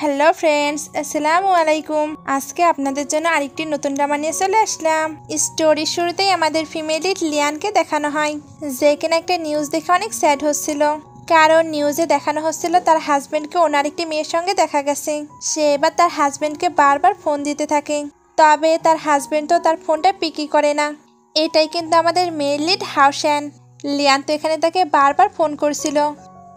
Hello friends, আসসালামু আলাইকুম। আজকে আপনাদের জন্য আরেকটি নতুন ড্রামা নিয়ে চলে আসলাম। স্টোরির শুরুতেই আমাদের ফিমেল লিড লিয়ানকে দেখানো হয়, যে কিনা একটা নিউজ দেখে অনেক স্যাড হচ্ছিল। কারণ নিউজে দেখানো হচ্ছিল তার হাজবেন্ডকে ওনার একটি মেয়ের সঙ্গে দেখা গেছে। সে এবার তার হাজবেন্ডকে বারবার ফোন দিতে থাকে, তবে তার হাজবেন্ড তো তার ফোনটা পিকই করে না। এটাই কিন্তু আমাদের মেল লিড হাওশেন। লিয়ান তো এখানে তাকে বারবার ফোন করছিল,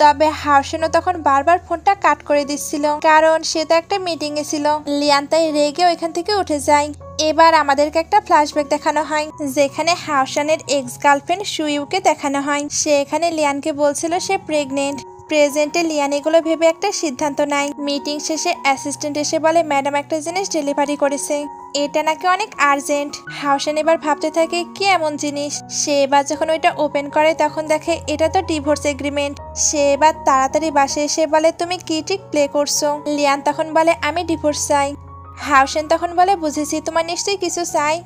তবে হাওশেনও তখন বারবার ফোনটা কাট করে দিচ্ছিল, কারণ সে তো একটা মিটিং এ ছিল। লিয়ান তাই রেগে ওইখান থেকে উঠে যায়। এবার আমাদেরকে একটা ফ্ল্যাশব্যাক দেখানো হয়, যেখানে হাওশেনের এক্স গার্লফ্রেন্ড সুইউকে দেখানো হয়। সে এখানে লিয়ানকে বলছিল সে প্রেগনেন্ট। প্রেজেন্টে লিয়ান এগুলো ভেবে একটা সিদ্ধান্ত নেয়। মিটিং শেষে অ্যাসিস্ট্যান্ট এসে বলে ম্যাডাম একটা জিনিস ডেলিভারি করেছে, এটা নাকি অনেক আর্জেন্ট। হাওশেন এবার ভাবতে থাকে কি এমন জিনিস। সে এবার যখন ওইটা ওপেন করে তখন দেখে এটা তো ডিভোর্স এগ্রিমেন্ট। সে এবার তাড়াতাড়ি বাসে এসে বলে তুমি কি ট্রিক প্লে করছো। লিয়ান তখন বলে আমি ডিভোর্স চাই। হাওশেন তখন বলে বুঝেছি, তোমার নিশ্চয়ই কিছু চাই,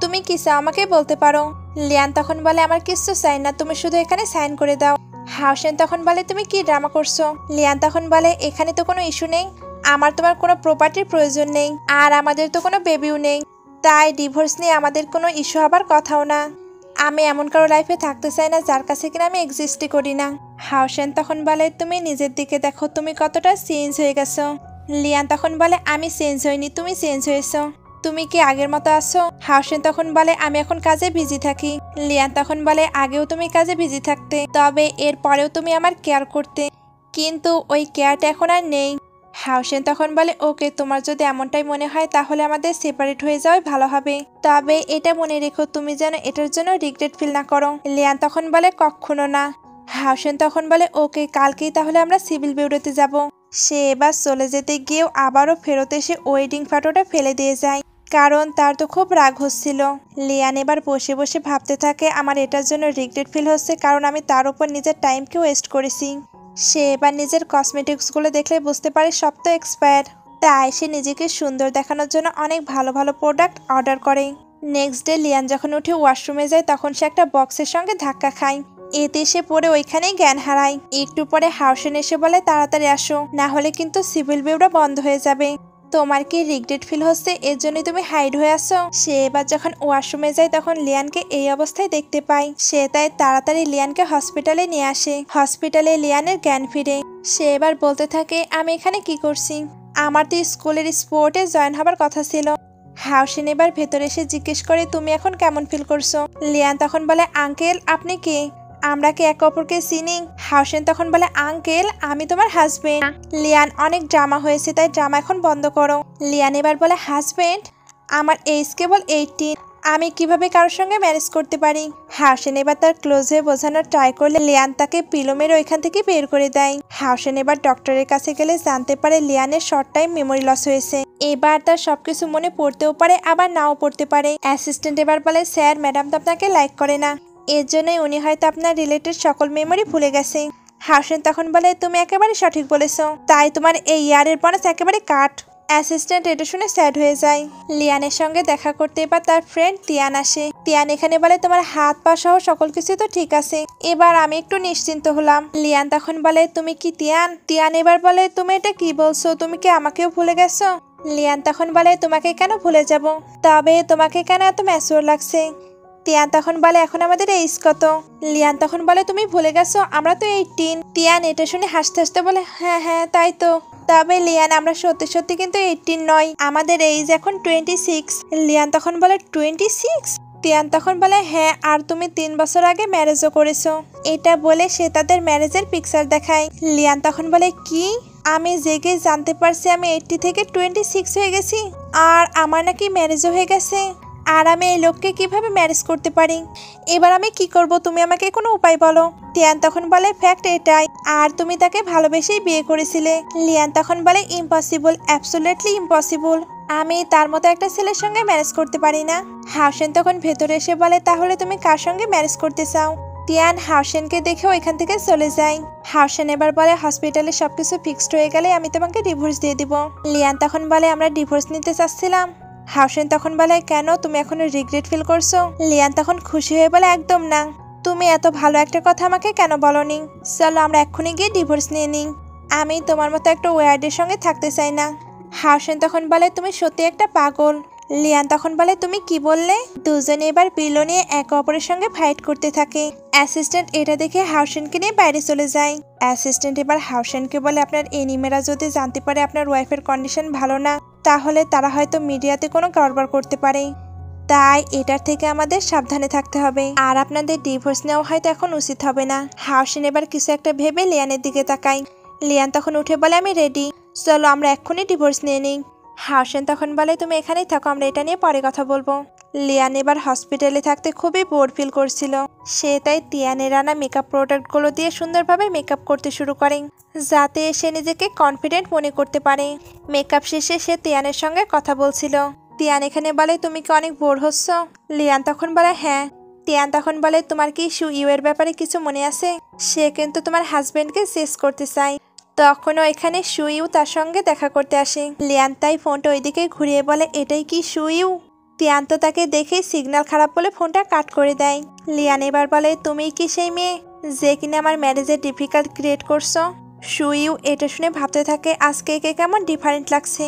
তুমি কি চাও আমাকে বলতে পারো। লিয়ান তখন বলে আমার কিছু চাই না, তুমি শুধু এখানে সাইন করে দাও। হাওশেন তখন বলে তুমি কি ড্রামা করছো। লিয়ান তখন বলে এখানে তো কোনো ইস্যু নেই, আমার তোমার কোনো প্রপার্টির প্রয়োজন নেই, আর আমাদের তো কোনো বেবিও নেই, তাই ডিভোর্স নিয়ে আমাদের কোনো ইস্যু হবার কথাও না। আমি এমন কারো লাইফে থাকতে চাই না যার কাছে কিনা আমি এক্সিস্টই করি না। হাওশেন তখন বলে তুমি নিজের দিকে দেখো, তুমি কতটা চেঞ্জ হয়ে গেছো। লিয়ান তখন বলে আমি চেঞ্জ হইনি, তুমি চেঞ্জ হয়েছো, তুমি কি আগের মতো আছো। হাওশেন তখন বলে আমি এখন কাজে বিজি থাকি। লিয়ান তখন বলে আগেও তুমি কাজে বিজি থাকতে, তবে এর পরেও তুমি আমার কেয়ার করতে, কিন্তু ওই কেয়ারটা এখন আর নেই। হাওশেন তখন বলে ওকে, তোমার যদি এমনটাই মনে হয় তাহলে আমাদের সেপারেট হয়ে যাওয়াই ভালো হবে, তবে এটা মনে রেখো তুমি যেন এটার জন্য রিগ্রেট ফিল না করো। লিয়ান তখন বলে কখনো না। হাওশেন তখন বলে ওকে, কালকেই তাহলে আমরা সিভিল বিউরোতে যাব। সে এবার চলে যেতে গিয়েও আবারও ফেরত এসে ওয়েডিং ফটোটা ফেলে দিয়ে যায়, কারণ তার তো খুব রাগ হচ্ছিল। লিয়ান এবার বসে বসে ভাবতে থাকে আমার এটার জন্য রিগ্রেট ফিল হচ্ছে, কারণ আমি তার উপর নিজের টাইমকে ওয়েস্ট করেছি। সে এবার নিজের কসমেটিক্সগুলো দেখলে বুঝতে পারে সব তো এক্সপায়ার, তাই সে নিজেকে সুন্দর দেখানোর জন্য অনেক ভালো ভালো প্রোডাক্ট অর্ডার করে। নেক্সট ডে লিয়ান যখন উঠে ওয়াশরুমে যায় তখন সে একটা বক্সের সঙ্গে ধাক্কা খায়, এতে সে পড়ে ওইখানেই জ্ঞান হারায়। একটু পরে হাওশেন এসে বলে তাড়াতাড়ি আসো, না হলে কিন্তু সিভিল বিউরো বন্ধ হয়ে যাবে। তোমার কি রিগ্রেট ফিল হচ্ছে এর জন্যই তুমি হাইড হয়ে আসো। সে এবার যখন ওয়াশরুমে যায় তখন লিয়ানকে এই অবস্থায় দেখতে পায়। সে তাই তাড়াতাড়ি লিয়ানকে হসপিটালে নিয়ে আসে। হসপিটালে লিয়ানের জ্ঞান ফিরে। সে এবার বলতে থাকে আমি এখানে কি করছি, আমার তো স্কুলের স্পোর্টে জয়েন হবার কথা ছিল। হাওশেন এবার ভেতরে এসে জিজ্ঞেস করে তুমি এখন কেমন ফিল করছো। লিয়ান তখন বলে আঙ্কেল আপনি কে, আমরা কি একে অপরকে চিনি। হাওশেন তখন বলে আঙ্কেল আমি তোমার হাজবেন্ড। লিয়ান অনেক ড্রামা হয়েছে, তাই ড্রামা এখন বন্ধ করো। লিয়ান এবার বলে হাজবেন্ড, আমার এজ কেবল 18, আমি কিভাবে কারোর সঙ্গে ম্যারেজ করতে পারি। হাওশেন এবার তার ক্লোজ হয়ে বোঝানোর ট্রাই করলে লিয়ান তাকে পিলো মেরে ওইখান থেকে বের করে দেয়। হাওশেন এবার ডক্টরের কাছে গেলে জানতে পারে লিয়ানের শর্ট টাইম মেমোরি লস হয়েছে। এবার তার সবকিছু মনে পড়তেও পারে আবার নাও পড়তে পারে। অ্যাসিস্ট্যান্ট এবার বলে স্যার ম্যাডাম তো আপনাকে লাইক করে না, এর জন্যই উনি হয়তো আপনার রিলেটেড সকল মেমোরি ভুলে গেছে। হাওশেন তখন বলে তুমি একেবারে সঠিক বলেছ, তাই তোমার এই ইয়ারের বোনাস একেবারে কাট। অ্যাসিস্ট্যান্ট এটা শুনে স্যাড হয়ে যায়। লিয়ানের সঙ্গে দেখা করতে এবার তার ফ্রেন্ড তিয়ান আসে। তিয়ান এখানে বলে তোমার হাত পা সহ সকল কিছু তো ঠিক আছে, এবার আমি একটু নিশ্চিন্ত হলাম। লিয়ান তখন বলে তুমি কি তিয়ান। তিয়ান এবার বলে তুমি এটা কি বলছো, তুমি কি আমাকেও ভুলে গেছো। লিয়ান তখন বলে তোমাকে কেন ভুলে যাব, তবে তোমাকে কেন এত ম্যাচিওর লাগছে। তিয়ান তখন বলে এখন আমাদের এজ কত। লিয়ান তখন বলে তুমি ভুলে গেছো আমরা তো 18। তিয়ান এটা শুনে হাসতে হাসতে বলে হ্যাঁ হ্যাঁ তাই তো, তবে লিয়ান আমরা সত্যি সত্যি কিন্তু 18 নয়, আমাদের এজ এখন 26। লিয়ান তখন বলে 26। তিয়ান তখন বলে হ্যাঁ, আর তুমি 3 বছর আগে ম্যারেজও করেছো। এটা বলে সে তাদের ম্যারেজের পিকচার দেখায়। লিয়ান তখন বলে কি, আমি জেগে জানতে পারছি আমি 80 থেকে 26 হয়ে গেছি, আর আমার নাকি ম্যারেজও হয়ে গেছে, আর আমি এই লোককে কিভাবে ম্যারেজ করতে পারি, এবার আমি কি করব, তুমি আমাকে কোনো উপায় বলো। তিয়ান তখন বলে ফ্যাক্ট এটাই, আর তুমি তাকে ভালোবেসেই বিয়ে করেছিলে। লিয়ান তখন বলে ইম্পসিবল, অ্যাবসলিউটলি ইম্পসিবল, আমি তার মতো একটা ছেলের সঙ্গে ম্যারেজ করতে পারি না। হাওশেন তখন ভেতরে এসে বলে তাহলে তুমি কার সঙ্গে ম্যারেজ করতে চাও। তিয়ান হাওশেনকে দেখে ওইখান থেকে চলে যায়। হাওশেন এবার বলে হসপিটালে সবকিছু ফিক্সড হয়ে গেলে আমি তোমাকে ডিভোর্স দিয়ে দিব। লিয়ান তখন বলে আমরা ডিভোর্স নিতে চাচ্ছিলাম। হাওশেন তখন বলে কেন, তুমি এখনো রিগ্রেট ফিল করছো। লিয়ান তখন খুশি হয়ে বলে একদম না, তুমি এত ভালো একটা কথা আমাকে কেন বলনি, চলো আমরা এক্ষুনি গিয়ে ডিভোর্স নিয়ে নিই। আমি তোমার মতো একটা ওয়ার্ডের সঙ্গে থাকতে চাই না। হাওসেন তখন বলে তুমি সত্যি একটা পাগল। লিয়ান তখন বলে তুমি কি বললে? দুজনে এবার পিলো নিয়ে একে অপরের সঙ্গে ফাইট করতে থাকে। অ্যাসিস্ট্যান্ট এটা দেখে হাওসেনকে নিয়ে বাইরে চলে যায়। অ্যাসিস্ট্যান্ট এবার হাওসেনকে বলে আপনার এনিমেরা যদি জানতে পারে আপনার ওয়াইফের কন্ডিশন ভালো না, তাহলে তারা হয়তো মিডিয়াতে কোনো গড়বড় করতে পারে। তাই এটার থেকে আমাদের সাবধানে থাকতে হবে, আর আপনাদের ডিভোর্স নেওয়া হয়তো এখন উচিত হবে না। হাওসেন এবার কিছু একটা ভেবে লিয়ানের দিকে তাকায়। লিয়ান তখন উঠে বলে আমি রেডি, চলো আমরা এক্ষুনি ডিভোর্স নিয়ে নিই। হাওসেন তখন বলে তুমি এখানেই থাকো, আমরা এটা নিয়ে পরে কথা বলবো। লিয়ান এবার হসপিটালে থাকতে খুবই বোর ফিল করছিল। সে তাই তিয়ানের আনা মেকআপ প্রোডাক্টগুলো দিয়ে সুন্দরভাবে মেকআপ করতে শুরু করে, যাতে সে নিজেকে কনফিডেন্ট মনে করতে পারে। মেকআপ শেষে সে তিয়ানের সঙ্গে কথা বলছিল। তিয়ান এখানে বলে তুমি কি অনেক বোর হচ্ছ? লিয়ান তখন বলে হ্যাঁ। তিয়ান তখন বলে তোমার কি সুইউ এর ব্যাপারে কিছু মনে আছে? সে কিন্তু তোমার হাজবেন্ডকে চেস করতে চায়। তখনও এখানে সুইউ তার সঙ্গে দেখা করতে আসে। লিয়ান তাই ফোনটা ওইদিকে ঘুরিয়ে বলে এটাই কি সুইউ? তিয়ান তো তাকে দেখে সিগন্যাল খারাপ বলে ফোনটা কাট করে দেয়। লিয়ান এবার বলে তুমি কি সেই মেয়ে যে কিনা আমার ম্যারেজে ডিফিকাল্ট ক্রিয়েট করছো? সুইউ এটা শুনে ভাবতে থাকে আজকে একে কেমন ডিফারেন্ট লাগছে,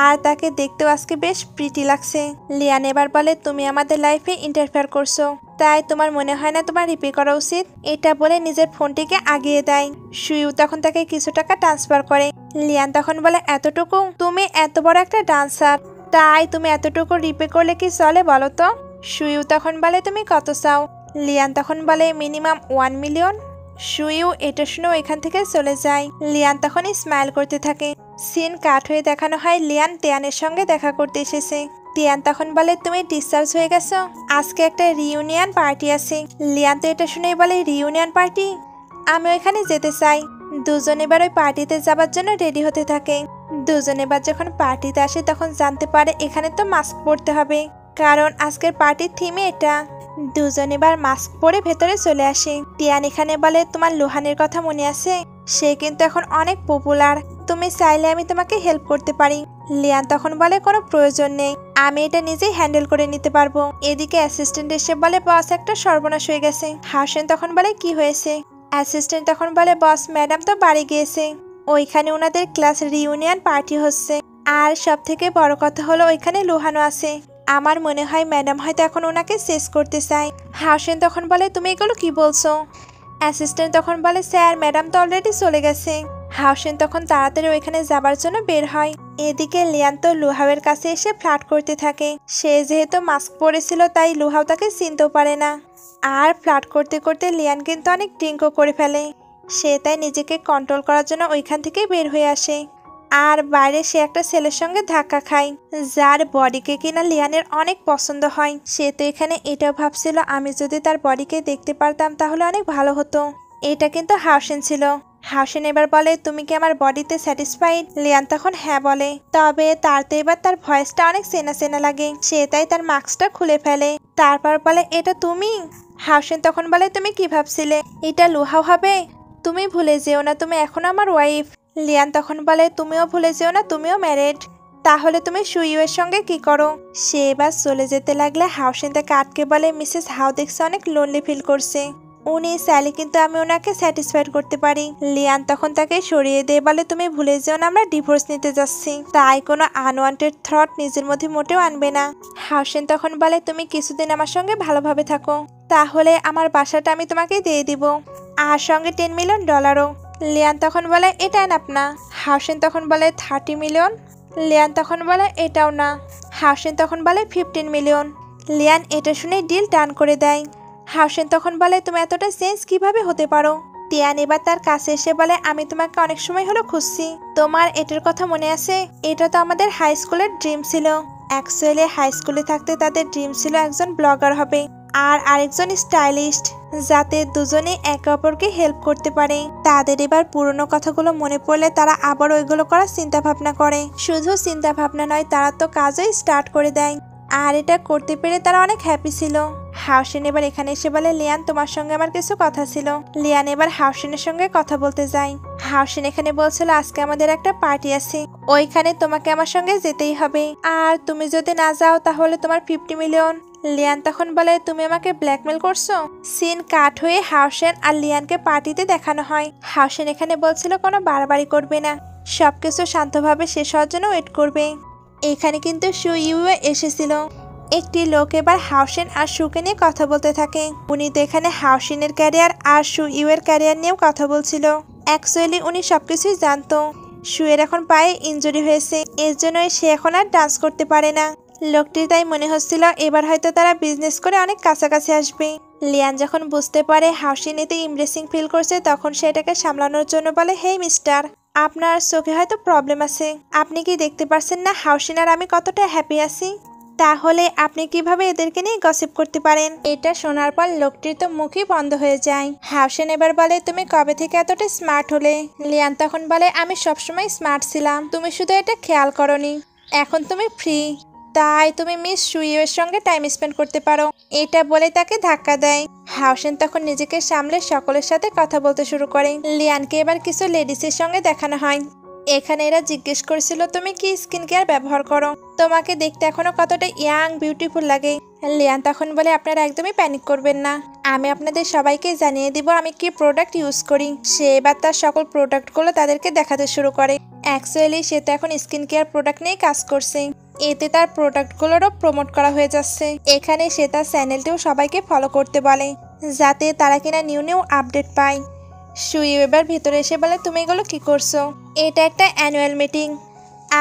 আর তাকে দেখতেও আজকে বেশ প্রিটি লাগছে। লিয়ান এবার বলে তুমি আমাদের লাইফে ইন্টারফেয়ার করছো, তাই তোমার মনে হয় না তোমার রিপে করা উচিত? এটা বলে নিজের ফোনটিকে আগিয়ে দেয়। সুইউ তখন তাকে কিছু টাকা ট্রান্সফার করে। লিয়ান তখন বলে এতটুকু? তুমি এত বড় একটা ডান্সার, তাই তুমি এতটুকু রিপে করলে কি চলে বলো তো? সুইউ তখন বলে তুমি কত চাও? লিয়ান তখন বলে মিনিমাম 1 মিলিয়ন। সুইউ এটা শুনে এখান থেকে চলে যায়। লিয়ান তখন স্মাইল করতে থাকে। সিন কাট হয়ে দেখানো হয় লিয়ান তিয়ানের সঙ্গে দেখা করতে এসেছে। তিয়ান তখন বলে তুমি ডিসচার্জ হয়ে গেছো, আজকে একটা রিইউনিয়ন পার্টি আছে। লিয়ান তো এটা শুনেই বলে রিইউনিয়ন পার্টি, আমি ওইখানে যেতে চাই। দুজন এবার ওই পার্টিতে যাবার জন্য রেডি হতে থাকে। দুজন এবার যখন পার্টিতে আসে তখন জানতে পারে এখানে তো মাস্ক পরতে হবে, কারণ আজকের পার্টির থিমে এটা। দুজন এবার মাস্ক পরে ভেতরে চলে আসে। তিয়ান এখানে বলে তোমার লোহানের কথা মনে আছে? সে কিন্তু এখন অনেক পপুলার, তুমি চাইলে আমি তোমাকে হেল্প করতে পারি। লিয়ান তখন বলে কোনো প্রয়োজন নেই, আমি এটা নিজেই হ্যান্ডেল করে নিতে পারবো। এদিকে অ্যাসিস্ট্যান্ট এসে বলে বস একটা সর্বনাশ হয়ে গেছে। হাসেন তখন বলে কি হয়েছে? অ্যাসিস্ট্যান্ট তখন বলে বস ম্যাডাম তো বাড়ি গিয়েছে, ওইখানে ওনাদের ক্লাস রিইউনিয়ন পার্টি হচ্ছে, আর সব থেকে বড় কথা হলো ওইখানে লোহানো আছে। আমার মনে হয় ম্যাডাম হয়তো এখন ওনাকে শেষ করতে চায়। হাসেন তখন বলে তুমি এগুলো কি বলছো? অ্যাসিস্ট্যান্ট তখন বলে স্যার ম্যাডাম তো অলরেডি চলে গেছে। হাওসেন তখন তাড়াতাড়ি ওইখানে যাবার জন্য বের হয়। এদিকে লিয়ান তো লুহাওয়ের কাছে এসে ফ্লার্ট করতে থাকে। সে যেহেতু মাস্ক পরেছিল তাই লুহাও তাকে চিনতেও পারে না। আর ফ্লার্ট করতে করতে লিয়ান কিন্তু অনেক ড্রিঙ্কও করে ফেলে। সে তাই নিজেকে কন্ট্রোল করার জন্য ওইখান থেকে বের হয়ে আসে। আর বাইরে সে একটা ছেলের সঙ্গে ধাক্কা খায়, যার বডিকে কিনা লিয়ানের অনেক পছন্দ হয়। সে তো এখানে এটাও ভাবছিল আমি যদি তার বডিকে দেখতে পারতাম তাহলে অনেক ভালো হতো। এটা কিন্তু হাওসেন ছিল। হাওসেন এবার বলে তুমি কি আমার বডিতে স্যাটিসফাইড? লিয়ান তখন হ্যাঁ বলে, তবে তার তো এবার তার ভয়েসটা অনেক চেনা চেনা লাগে। সে তাই তার মাস্কটা খুলে ফেলে। তারপর বলে এটা তুমি? হাওসেন তখন বলে তুমি কি ভাবছিলে এটা লুহাও হবে? তুমি ভুলে যেও না তুমি এখন আমার ওয়াইফ। লিয়ান তখন বলে তুমিও ভুলে যেও না তুমিও ম্যারিড। তাহলে তুমি সুইউয়ের সঙ্গে কি করো? সে এবার চলে যেতে লাগলে হাওসেন তাকে আটকে বলে মিসেস হাও দেখছে অনেক লোনলি ফিল করছে, উনি চাইলে কিন্তু আমি ওনাকে স্যাটিসফাইড করতে পারি। লিয়ান তখন তাকে সরিয়ে দিয়ে বলে তুমি ভুলে যেও না আমরা ডিভোর্স নিতে যাচ্ছি, তাই কোনো আনওয়ান্টেড থট নিজের মধ্যে মোটেও আনবে না। হাওসেন তখন বলে তুমি কিছুদিন আমার সঙ্গে ভালোভাবে থাকো, তাহলে আমার বাসাটা আমি তোমাকে দিয়ে দিব, আর সঙ্গে $10 মিলিয়ন। লিয়ান তখন বলে এটা এনাফ না। হাওসেন তখন বলে 30 মিলিয়ন। লিয়ান তখন বলে এটাও না। হাওসেন তখন বলে 15 মিলিয়ন। লিয়ান এটা শুনে ডিল ডান করে দেয়। হাওসেন তখন বলে তুমি এতটা চেঞ্জ কিভাবে হতে পারো? তিয়ান এবার তার কাছে এসে বলে আমি তোমাকে অনেক সময় হলো খুঁজছি, তোমার এটার কথা মনে আছে? এটা তো আমাদের হাই স্কুলের ড্রিম ছিল। অ্যাকচুয়ালি হাই স্কুলে থাকতে তাদের ড্রিম ছিল একজন ব্লগার হবে আর আরেকজন স্টাইলিস্ট, যাতে দুজনে একে অপরকে হেল্প করতে পারে। তাদের এবার পুরনো কথাগুলো মনে পড়লে তারা আবার ওইগুলো করার চিন্তা ভাবনা করে। শুধু চিন্তা ভাবনা নয়, তারা তো কাজও স্টার্ট করে দেয়। আর এটা করতে পেরে তারা অনেক হ্যাপি ছিল। হাওসেন এবার এখানে এসে বলে লিয়ান তোমার সঙ্গে আমার কিছু কথা ছিল। লিয়ান এবার হাওসেনের সঙ্গে কথা বলতে যায়। হাওসেন এখানে বলছিল আজকে আমাদের একটা পার্টি আছে, ওইখানে তোমাকে আমার সঙ্গে যেতেই হবে, আর তুমি যদি না যাও তাহলে তোমার 50 মিলিয়ন। লিয়ান তখন বলে তুমি আমাকে ব্ল্যাকমেল করছো। সিন কাট হয়ে হাওসেন আর লিয়ানকে পার্টিতে দেখানো হয়। হাওসেন এখানে বলছিল কোনো বাড়াবাড়ি করবে না, সবকিছু শান্তভাবে শেষ হওয়ার জন্য ওয়েট করবে। এখানে কিন্তু সু ইউ এসেছিল। একটি লোক এবার হাওসেন আর সুকে নিয়ে কথা বলতে থাকে। উনি তো এখানে হাওসেনের ক্যারিয়ার আর সু ইউ এর ক্যারিয়ার নিয়েও কথা বলছিল। অ্যাকচুয়ালি উনি সবকিছুই জানতো। সুয়ের এখন পায়ে ইনজুরি হয়েছে, এর জন্য সে এখন আর ডান্স করতে পারে না। লোকটির তাই মনে হচ্ছিল এবার হয়তো তারা বিজনেস করে অনেক কাছাকাছি আসবে। লিয়ান যখন বুঝতে পারে হাওসিন এতে ইমপ্রেসিং ফিল করছে, তখন সে এটাকে সামলানোর জন্য বলে, হেই মিস্টার, আপনার চোখে হয়তো প্রবলেম আছে। আপনি কি দেখতে পারছেন না হাওসিন আর আমি কতটা হ্যাপি আছি? তাহলে আপনি কিভাবে এদেরকে নিয়ে গসিপ করতে পারেন? এটা শোনার পর লোকটির তো মুখই বন্ধ হয়ে যায়। হাওসেন এবার বলে, তুমি কবে থেকে এতটা স্মার্ট হলে? লিয়ান তখন বলে, আমি সবসময় স্মার্ট ছিলাম, তুমি শুধু এটা খেয়াল করনি। এখন তুমি ফ্রি, তাই তুমি মিস সুইয়ের সঙ্গে টাইম স্পেন্ড করতে পারো। এটা বলে তাকে ধাক্কা দেয়। হাওসেন তখন নিজেকে সামলে সকলের সাথে কথা বলতে শুরু করে। লিয়ানকে এবার কিছু লেডিসের সঙ্গে দেখানো হয়। এখানে এরা জিজ্ঞেস করেছিল তুমি কি স্কিন কেয়ার ব্যবহার করো, তোমাকে দেখতে এখনো কতটা ইয়াং বিউটিফুল লাগে। লিয়ান তখন বলে, আপনারা একদমই প্যানিক করবেন না, আমি আপনাদের সবাইকে জানিয়ে দিব আমি কি প্রোডাক্ট ইউজ করি। সে এবার তার সকল প্রোডাক্টগুলো তাদেরকে দেখাতে শুরু করে। অ্যাকচুয়ালি সে তো এখন স্কিন কেয়ার প্রোডাক্ট নিয়ে কাজ করছে, এতে তার প্রোডাক্টগুলোরও প্রমোট করা হয়ে যাচ্ছে। এখানে সে তার চ্যানেলটিও সবাইকে ফলো করতে বলে, যাতে তারা কিনা নিউ নিউ আপডেট পায়। সুইউ এবার ভিতরে এসে বলে, তুমি এগুলো কি করছো? এটা একটা অ্যানুয়াল মিটিং,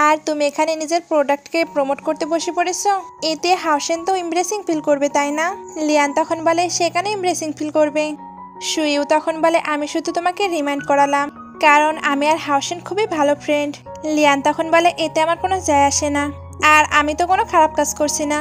আর তুমি এখানে নিজের প্রোডাক্টকে প্রমোট করতে বসে পড়েছো। এতে হাওসেন তো ইমপ্রেসিং ফিল করবে, তাই না? লিয়ান তখন বলে, সেখানে ইমপ্রেসিং ফিল করবে। সুইউ তখন বলে, আমি শুধু তোমাকে রিমাইন্ড করালাম, কারণ আমি আর হাওসেন খুবই ভালো ফ্রেন্ড। লিয়ান তখন বলে, এতে আমার কোনো যায় আসে না, আর আমি তো কোনো খারাপ কাজ করছি না।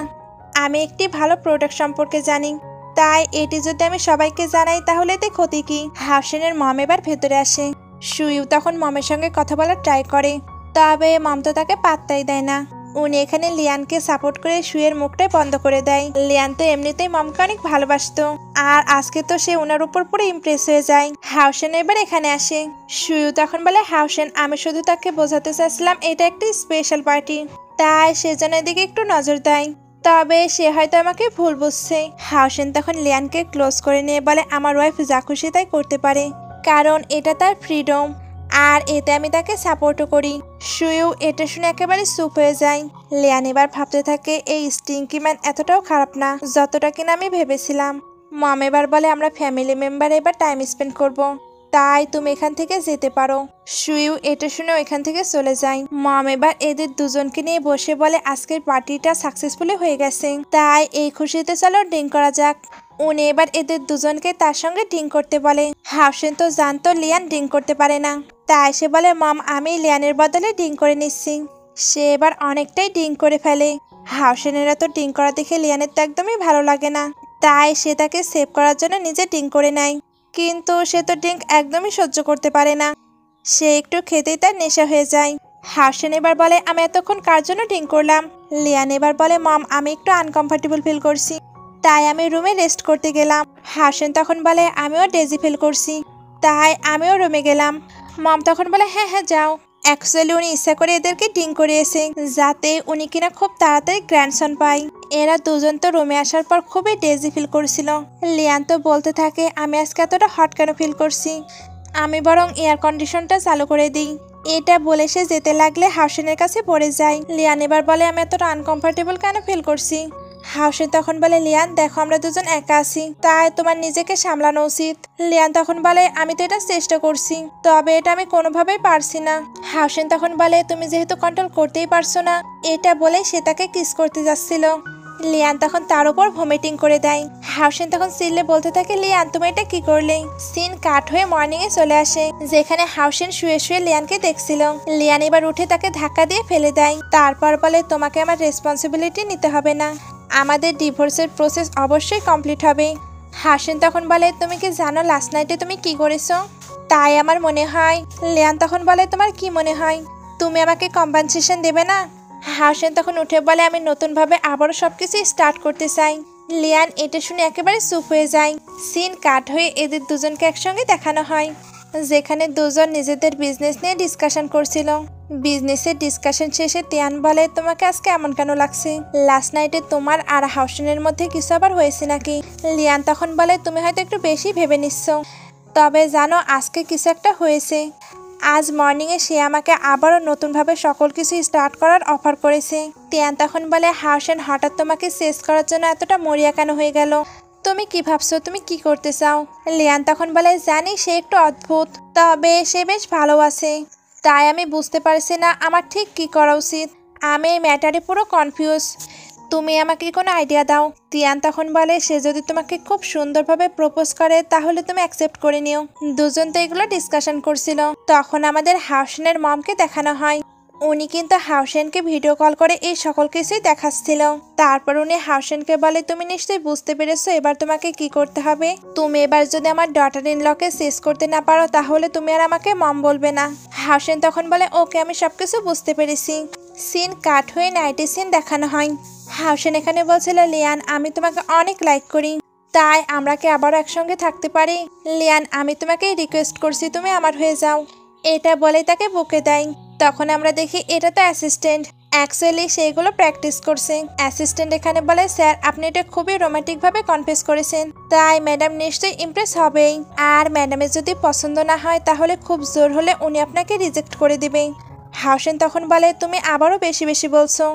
আমি একটি ভালো প্রোডাক্ট সম্পর্কে জানি, তাই এটি যদি আমি সবাইকে জানাই তাহলে এতে ক্ষতি কি? হাওসেনের মম এবার ভেতরে আসে। সুইউ তখন মমের সঙ্গে কথা বলার ট্রাই করে, তবে মম তো তাকে পাত্তাই দেয় না। উনি এখানে লিয়ানকে সাপোর্ট করে সুয়ের মুখটাই বন্ধ করে দেয়। লিয়ান তো এমনিতেই মমকে অনেক ভালোবাসতো, আর আজকে তো সে ওনার উপর পুরো ইমপ্রেস হয়ে যায়। হাওসেন এবার এখানে আসে। সুইউ তখন বলে, হাওসেন, আমি শুধু তাকে বোঝাতে চাচ্ছিলাম এটা একটি স্পেশাল পার্টি, তাই সেজন্য এদিকে একটু নজর দেয়। তবে সে হয়তো আমাকে ভুল বুঝছে। হাওসেন তখন লিয়ানকে ক্লোজ করে নিয়ে বলে, আমার ওয়াইফ যা খুশি তাই করতে পারে, কারণ এটা তার ফ্রিডম, আর এতে আমি তাকে সাপোর্টও করি। সুইউ এটা শুনে একেবারে চুপ হয়ে যায়। লিয়ান এবার ভাবতে থাকে, এই স্টিঙ্কি ম্যান এতটাও খারাপ না যতটা কিনা আমি ভেবেছিলাম। মম এবার বলে, আমরা ফ্যামিলি মেম্বার এবার টাইম স্পেন্ড করব, তাই তুমি এখান থেকে যেতে পারো। সুইউ এটা শুনে ওইখান থেকে চলে যায়। মম এবার এদের দুজনকে নিয়ে বসে বলে, আজকের পার্টিটা সাকসেসফুলি হয়ে গেছে, তাই এই খুশিতে চলো ড্রিঙ্ক করা যাক। উনি এবার এদের দুজনকে তার সঙ্গে ড্রিঙ্ক করতে বলে। হাওসেন তো জানতো লিয়ান ড্রিঙ্ক করতে পারে না, তাই সে বলে, মম, আমি লিয়ানের বদলে ড্রিঙ্ক করে নিচ্ছি। সে এবার অনেকটাই ড্রিঙ্ক করে ফেলে। হাওসেনেরা তো ড্রিঙ্ক করা দেখে লিয়ানের তো একদমই ভালো লাগে না, তাই সে তাকে সেভ করার জন্য নিজে ড্রিঙ্ক করে নেয়। কিন্তু সে তো ড্রিঙ্ক একদমই সহ্য করতে পারে না, সে একটু খেতেই তার নেশা হয়ে যায়। হাওসেন এবার বলে, আমি এতক্ষণ কার জন্য ড্রিঙ্ক করলাম? লিয়ান এবার বলে, মম, আমি একটু আনকমফর্টেবল ফিল করছি, তাই আমি রুমে রেস্ট করতে গেলাম। হাওসেন তখন বলে, আমিও ডেজি ফিল করছি, তাই আমিও রুমে গেলাম। মম তখন বলে, হ্যাঁ হ্যাঁ যাও। অ্যাকচুয়ালি উনি ইচ্ছা করে এদেরকে ড্রিঙ্ক করিয়েছে, যাতে উনি কিনা খুব তাড়াতাড়ি গ্র্যান্ডসন পায়। এরা দুজন তো রুমে আসার পর খুবই ডেজি ফিল করছিল। লিয়ান তো বলতে থাকে, আমি আজকে এতটা হট কেন ফিল করছি, আমি বরং এয়ার কন্ডিশনটা চালু করে দিই। এটা বলে সে যেতে লাগলে হাওসেনের কাছে পড়ে যায়। লিয়ান এবার বলে, আমি এতটা আনকমফর্টেবল কেন ফিল করছি? হাওসেন তখন বলে, লিয়ান দেখো, আমরা দুজন একা আছি, তাই তোমার নিজেকে সামলানো উচিত। লিয়ান তখন বলে, আমি তো এটা চেষ্টা করছি, তবে এটা আমি কোনোভাবেই পারছি না। হাওসেন তখন বলে, তুমি যেহেতু কন্ট্রোল করতেই পারছো না, এটা বলে সে তাকে কিস করতে যাচ্ছিল। লিয়ান তখন তার উপর ভমিটিং করে দেয়। হাওসেন তখন সিলে বলতে থাকে, লিয়ান তুমি এটা কি করলে? সিন কাট হয়ে মর্নিং এ চলে আসে, যেখানে হাওসেন শুয়ে শুয়ে লিয়ানকে দেখছিল। লিয়ান এবার উঠে তাকে ধাক্কা দিয়ে ফেলে দেয়, তারপর বলে, তোমাকে আমার রেসপন্সিবিলিটি নিতে হবে না, আমাদের ডিভোর্সের প্রসেস অবশ্যই কমপ্লিট হবে। হাওসেন তখন বলে, তুমি কি জানো লাস্ট নাইটে তুমি কি করেছো? তাই আমার মনে হয়। লিয়ান তখন বলে, তোমার কি মনে হয়? তুমি আমাকে কম্পেনসেশন দেবে না? হাওসেন তখন উঠে বলে, আমি নতুনভাবে আবারও সবকিছু স্টার্ট করতে চাই। লিয়ান এটা শুনে একেবারে চুপ হয়ে যায়। সিন কাট হয়ে এদের দুজনকে একসঙ্গে দেখানো হয়। যেখানে দুজন নিজেদের বিজনেস নিয়ে ডিসকাশন করছিল। বিজনেসের ডিসকাশন শেষে তিয়ান বলে, তোমাকে আজকে এমন কেন লাগছে? লাস্ট নাইটে তোমার আর হাউসেনের মধ্যে কিছু আবার হয়েছে নাকি? লিয়ান তখন বলে, তুমি হয়তো একটু বেশি ভেবে নিচ্ছ, তবে জানো আজকে কিছু একটা হয়েছে। আজ মর্নিংয়ে সে আমাকে আবারও নতুনভাবে সকল কিছু স্টার্ট করার অফার করেছে। তিয়ান তখন বলে, হাউসেন হঠাৎ তোমাকে শেষ করার জন্য এতটা মরিয়া কেন হয়ে গেল? তুমি কি ভাবছো? তুমি কি করতে চাও? লিয়ান তখন বলে, জানি সে একটু অদ্ভুত, তবে সে বেশ ভালো আছে। তাই আমি বুঝতে পারছি না আমার ঠিক কি করা উচিত। আমি এই ম্যাটারে পুরো কনফিউজ। তুমি আমাকে কোনো আইডিয়া দাও। তিয়ান তখন বলে, সে যদি তোমাকে খুব সুন্দরভাবে প্রপোজ করে তাহলে তুমি অ্যাকসেপ্ট করে নিও। দুজন তো এগুলো ডিসকাশন করছিল। তখন আমাদের হাউসেনের মমকে দেখানো হয়। উনি কিন্তু হাউসেনকে ভিডিও কল করে এই সকল কিছুই দেখাচ্ছিল। তারপর উনি হাউসেনকে বলে, তুমি নিশ্চয়ই বুঝতে পেরেছো এবার তোমাকে কি করতে হবে। তুমি এবার যদি আমার ডটার ইন লকে শেষ করতে না পারো তাহলে তুমি আর আমাকে মম বলবে না। হাউসেন তখন বলে, ওকে আমি সবকিছু বুঝতে পেরেছি। সিন কাট হয়ে নাইটি সিন দেখানো হয়। হাউসেন এখানে বলছিল, লিয়ান আমি তোমাকে অনেক লাইক করি, তাই আমরা কি আবারও একসঙ্গে থাকতে পারি? লিয়ান আমি তোমাকে রিকোয়েস্ট করছি তুমি আমার হয়ে যাও। এটা বলে তাকে বুকে দেয়। তখন আমরা দেখি এটা তো অ্যাসিস্ট্যান্ট, অ্যাকচুয়ালি সেইগুলো প্র্যাকটিস করছে। অ্যাসিস্ট্যান্ট এখানে বলে, স্যার আপনি এটা খুবই রোমান্টিকভাবে কনফেস করেছেন, তাই ম্যাডাম নিশ্চয়ই ইমপ্রেস হবেই। আর ম্যাডামের যদি পছন্দ না হয় তাহলে খুব জোর হলে উনি আপনাকে রিজেক্ট করে দিবে। হাউসেন তখন বলে, তুমি আবারও বেশি বেশি বলছো,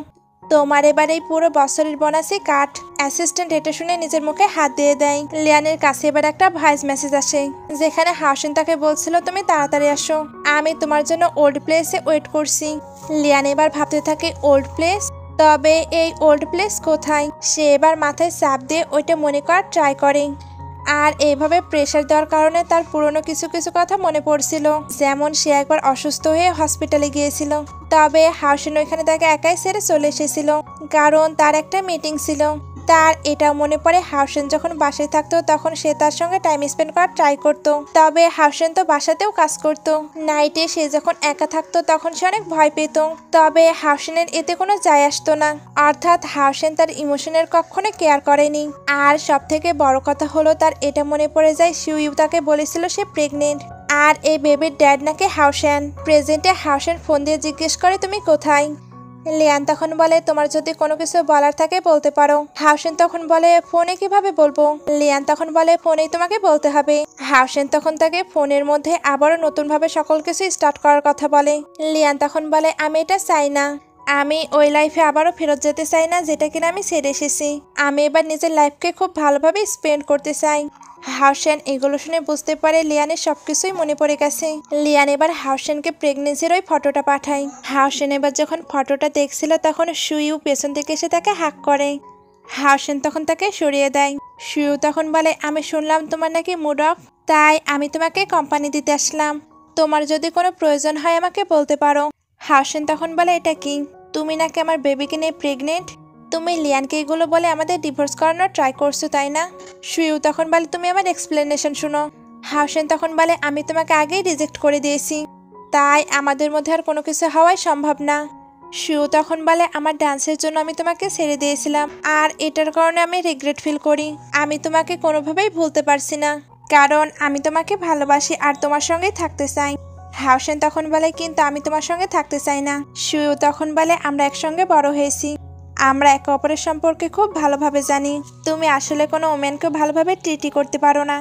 তোমার এবার এই পুরো বছরের বোনাসই কাট। অ্যাসিস্ট্যান্ট এটা শুনে নিজের মুখে হাত দিয়ে দেয়। লিয়ানের কাছে এবার একটা ভয়েস মেসেজ আসে, যেখানে হাউসেন তাকে বলছিল, তুমি তাড়াতাড়ি আসো, আমি তোমার জন্য ওল্ড প্লেসে ওয়েট করছি। লিয়ান এবার ভাবতে থাকে, ওল্ড প্লেস? তবে এই ওল্ড প্লেস কোথায়? সে এবার মাথায় চাপ দিয়ে ওইটা মনে করার ট্রাই করে। আর এইভাবে প্রেশার দেওয়ার কারণে তার পুরনো কিছু কিছু কথা মনে পড়ছিল, যেমন সে একবার অসুস্থ হয়ে হসপিটালে গিয়েছিল। তবে হাউসেন ওইখানে তাকে একাই ছেড়ে চলে এসেছিল, কারণ তার একটা মিটিং ছিল। তার এটাও মনে পড়ে হাউসেন যখন বাসায় থাকতো তখন সে তার সঙ্গে টাইম স্পেন্ড করার ট্রাই করতো। তবে হাউসেন তো বাসাতেও কাজ করতো। নাইটে সে যখন একা থাকতো তখন সে অনেক ভয় পেত। তবে হাউসেনের এতে কোনো যায় আসতো না, অর্থাৎ হাউসেন তার ইমোশনের কখনো কেয়ার করেনি। আর সব থেকে বড় কথা হলো তার এটা মনে পড়ে যায় শিউইউ তাকে বলেছিল সে প্রেগনেন্ট, আর এই বেবির ড্যাড নাকি হাউসেন। প্রেজেন্টে হাউসেন ফোন দিয়ে জিজ্ঞেস করে, তুমি কোথায়? লিয়ান তখন বলে, তোমার যদি কোনো কিছু বলার থাকে বলতে পারো। হাউসেন তখন বলে, ফোনে কিভাবে বলবো? লিয়ান তখন বলে, ফোনেই তোমাকে বলতে হবে। হাউসেন তখন তাকে ফোনের মধ্যে আবারও নতুনভাবে সকল কিছু স্টার্ট করার কথা বলে। লিয়ান তখন বলে, আমি এটা চাই না, আমি ওই লাইফে আবারও ফেরত যেতে চাই না যেটা কিনা আমি ছেড়ে এসেছি। আমি এবার নিজের লাইফকে খুব ভালোভাবে স্পেন্ড করতে চাই। হাউসেন এগুলো শুনে বুঝতে পারে লিয়ানের সবকিছুই মনে পড়ে গেছে। লিয়ান এবার হাউসেনকে প্রেগনেন্সির ওই ফটোটা পাঠায়। হাউসেন এবার যখন ফটোটা দেখছিল তখন সুইউ পেছন থেকে এসে তাকে হাক করে। হাউসেন তখন তাকে সরিয়ে দেয়। সুইউ তখন বলে, আমি শুনলাম তোমার নাকি মুড অফ, তাই আমি তোমাকে কোম্পানি দিতে আসলাম। তোমার যদি কোনো প্রয়োজন হয় আমাকে বলতে পারো। হাউসেন তখন বলে, এটা কি? তুমি নাকি আমার বেবিকে নিয়ে প্রেগনেন্ট? তুমি লিয়ানকে এগুলো বলে আমাদের ডিভোর্স করানোর ট্রাই করছো তাই না? সুইউ তখন বলে, তুমি আমার এক্সপ্লেনেশন শুনো। হাউসেন তখন বলে, আমি তোমাকে আগেই রিজেক্ট করে দিয়েছি, তাই আমাদের মধ্যে আর কোনো কিছু হওয়াই সম্ভব না। সুইউ তখন বলে, আমার ডান্সের জন্য আমি তোমাকে ছেড়ে দিয়েছিলাম, আর এটার কারণে আমি রিগ্রেট ফিল করি। আমি তোমাকে কোনোভাবেই ভুলতে পারছি না, কারণ আমি তোমাকে ভালোবাসি আর তোমার সঙ্গেই থাকতে চাই। হাউসেন তখন বলে, কিন্তু আমি তোমার সঙ্গে থাকতে চাই না। সুইউ তখন বলে, আমরা একসঙ্গে বড় হয়েছি, আমরা একে অপরের সম্পর্কে খুব ভালোভাবে জানি। তুমি আসলে কোনো ওমেনকেও ভালোভাবে ট্রিটই করতে পারো না,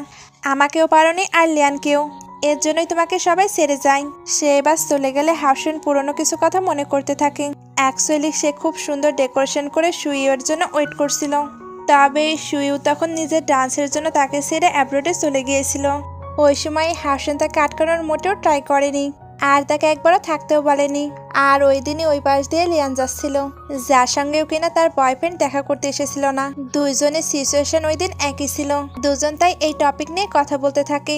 আমাকেও পারোনি আর লিয়ানকেও, এর জন্যই তোমাকে সবাই ছেড়ে যায়। সে এবার চলে গেলে হাউসেন পুরনো কিছু কথা মনে করতে থাকে। অ্যাকচুয়ালি সে খুব সুন্দর ডেকোরেশন করে সুইউর জন্য ওয়েট করছিল, তবে সুইউ তখন নিজের ডান্সের জন্য তাকে ছেড়ে অ্যাব্রোডে চলে গিয়েছিল। ওই সময় হাউসেন তাকে আটকানোর মোটেও ট্রাই করেনি, আর তাকে একবারও থাকতেও বলেনি। আর ওই দিনই ওই পাশ দিয়ে লিয়ান যাচ্ছিল, যার সঙ্গেও কিনা তার বয়ফ্রেন্ড দেখা করতে এসেছিল না। দুইজনের সিচুয়েশন ওই দিন একই ছিল। দুজন তাই এই টপিক নিয়ে কথা বলতে থাকে,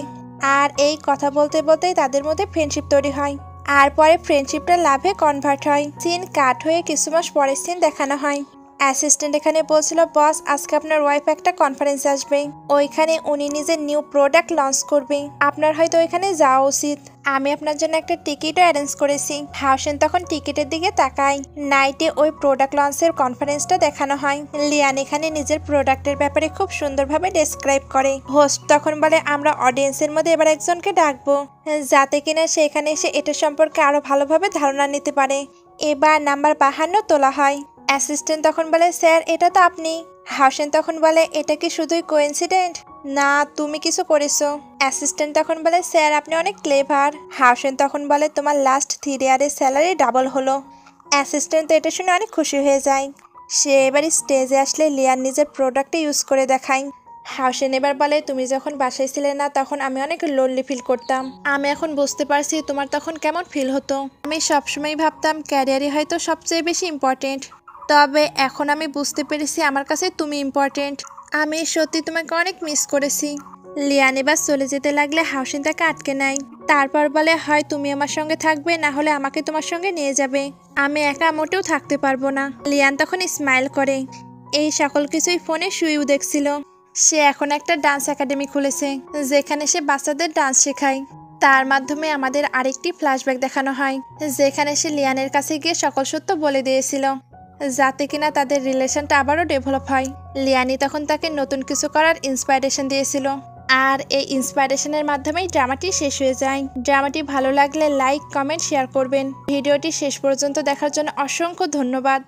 আর এই কথা বলতে বলতেই তাদের মধ্যে ফ্রেন্ডশিপ তৈরি হয়। আর পরে ফ্রেন্ডশিপটা লাভে কনভার্ট হয়। সিন কাট হয়ে কিছু মাস পরের সিন দেখানো হয়। অ্যাসিস্ট্যান্ট এখানে বলছিল, বস আজকে আপনার ওয়াইফ একটা কনফারেন্সে আসবে, ওইখানে উনি নিজের নিউ প্রোডাক্ট লঞ্চ করবে, আপনার হয়তো ওইখানে যাওয়া উচিত। আমি আপনার জন্য একটা টিকিটও অ্যারেঞ্জ করেছি। হাউসেন তখন টিকিটের দিকে তাকায়। নাইটে ওই প্রোডাক্ট লঞ্চের কনফারেন্সটা দেখানো হয়। লিয়ান এখানে নিজের প্রোডাক্টের ব্যাপারে খুব সুন্দরভাবে ডেসক্রাইব করে। হোস্ট তখন বলে, আমরা অডিয়েন্সের মধ্যে এবার একজনকে ডাকবো, যাতে কিনা সে এখানে এসে এটা সম্পর্কে আরো ভালোভাবে ধারণা নিতে পারে। এবার নাম্বার 52 তোলা হয়। অ্যাসিস্ট্যান্ট তখন বলে, স্যার এটা তো আপনি। হাউসেন তখন বলে, এটা কি শুধুই কোইন্সিডেন্ট, না তুমি কিছু করেছো? অ্যাসিস্ট্যান্ট তখন বলে, স্যার আপনি অনেক ক্লেভার। হাউসেন তখন বলে, তোমার লাস্ট 3 ইয়ারের স্যালারি ডাবল হলো। অ্যাসিস্ট্যান্ট তো এটা শুনে অনেক খুশি হয়ে যায়। সে এবার স্টেজে আসলে লিয়ান নিজের প্রোডাক্টে ইউজ করে দেখায়। হাউসেন এবার বলে, তুমি যখন বাসায় ছিলে না তখন আমি অনেক লোনলি ফিল করতাম। আমি এখন বুঝতে পারছি তোমার তখন কেমন ফিল হতো। আমি সবসময় ভাবতাম ক্যারিয়ারই হয়তো সবচেয়ে বেশি ইম্পর্টেন্ট, তবে এখন আমি বুঝতে পেরেছি আমার কাছে তুমি ইম্পর্টেন্ট। আমি সত্যি তোমাকে অনেক মিস করেছি। লিয়ান এবার চলে যেতে লাগলে হাউসেন তাকে আটকে নেয়। তারপর বলে, হয় তুমি আমার সঙ্গে থাকবে, না হলে আমাকে তোমার সঙ্গে নিয়ে যাবে। আমি একা মোটেও থাকতে পারবো না। লিয়ান তখন স্মাইল করে। এই সকল কিছুই ফোনে শুয়েও দেখছিল। সে এখন একটা ডান্স একাডেমি খুলেছে, যেখানে সে বাচ্চাদের ডান্স শেখায়। তার মাধ্যমে আমাদের আরেকটি ফ্ল্যাশব্যাক দেখানো হয়, যেখানে সে লিয়ানের কাছে গিয়ে সকল সত্য বলে দিয়েছিল, যাতে কিনা তাদের রিলেশনটা আবারও ডেভেলপ হয়। লিয়ানি তখন তাকে নতুন কিছু করার ইন্সপাইরেশন দিয়েছিল, আর এই ইন্সপাইরেশনের মাধ্যমেই ড্রামাটি শেষ হয়ে যায়। ড্রামাটি ভালো লাগলে লাইক, কমেন্ট, শেয়ার করবেন। ভিডিওটি শেষ পর্যন্ত দেখার জন্য অসংখ্য ধন্যবাদ।